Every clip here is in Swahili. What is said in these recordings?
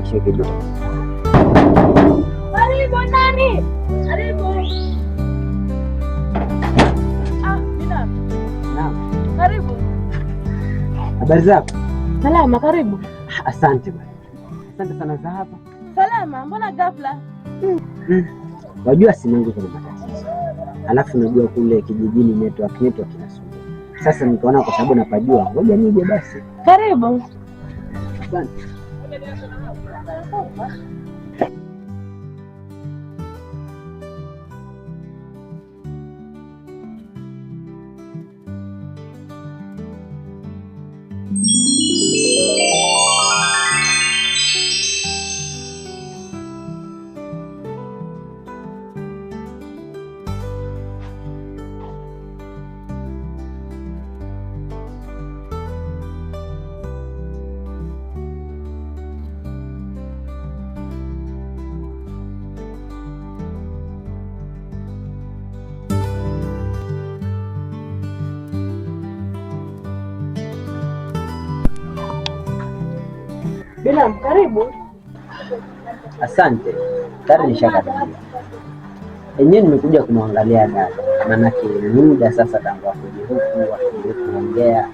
nishike kidogo. Karibu nani? Karibu. Bila. Naam. Karibu. Habari zako? Salama, karibu. Asante bwana. Asante sana za hapa. Salama, mbona ghafla? Wajua simu yangu kuna matatizo. Alafu najua kule kijijini network inasumbua. Sasa nikaona kwa sababu napajua, ngoja nije basi. Karibu. Asante. Bila, karibu. Asante. Tayari nishakaribia. Enyewe nimekuja kumwangalia dada. Maanake muda sasa tangu akuje kuongea.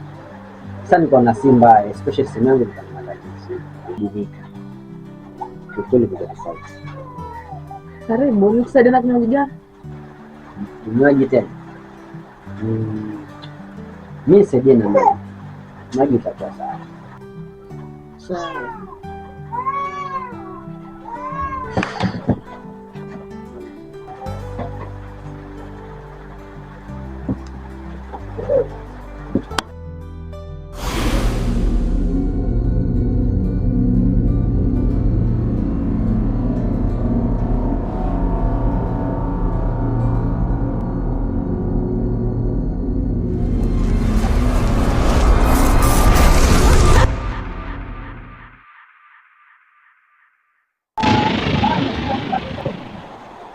Sasa niko na simu mbaya, especially simu yangu iko na matatizo. Bidika. Kikweli kwa sauti. Karibu, nikusaidia na kinywaji gani? Kinywaji tena. Mimi sije na maji. Maji itakuwa sawa. Sawa.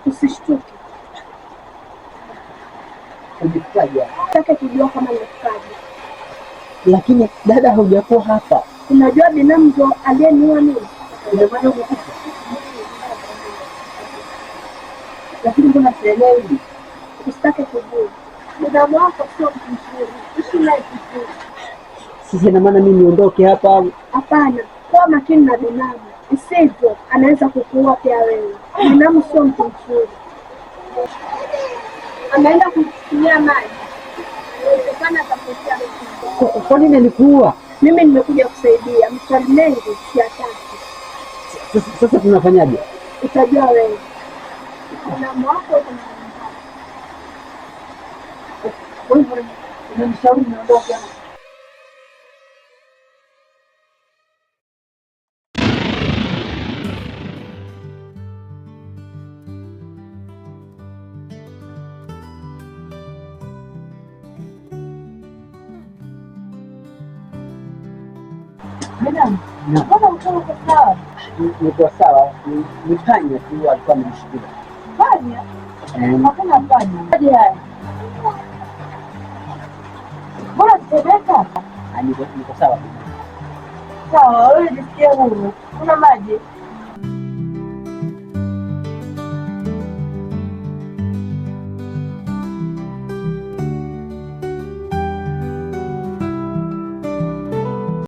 Usishtuke. Ujikaje? Nataka kujua kama nimekaje. Lakini dada hujakuwa hapa. Unajua binamu ndo aliyeniua mimi. Ina maana umekufa. Lakini mbona sielewi? Usitake kujua. Binamu wako sio mtu mzuri. Ishi naye vizuri. Sisi ina maana mimi niondoke hapa? Hapana. Kuwa makini na binamu. Isivyo anaweza kukuua pia wewe. Binamu sio mtu mzuri. Ameenda kutumia maji. Inawezekana atapotea. Kwa nini alikuua? Mimi nimekuja kusaidia. Mswali mengi siyataki. Sasa tunafanyaje? Utajua wewe. Binamu wako Wewe unanishauri niondoke hapa? Binamu, mbona mkono uko sawa? Niko sawa. Ni panya tu alikuwa amenishikilia. Panya? Hakuna panya. Hadi haya. Mbona teteka? Niko sawa. Sawa, wewe jisikie huru. Kuna maji?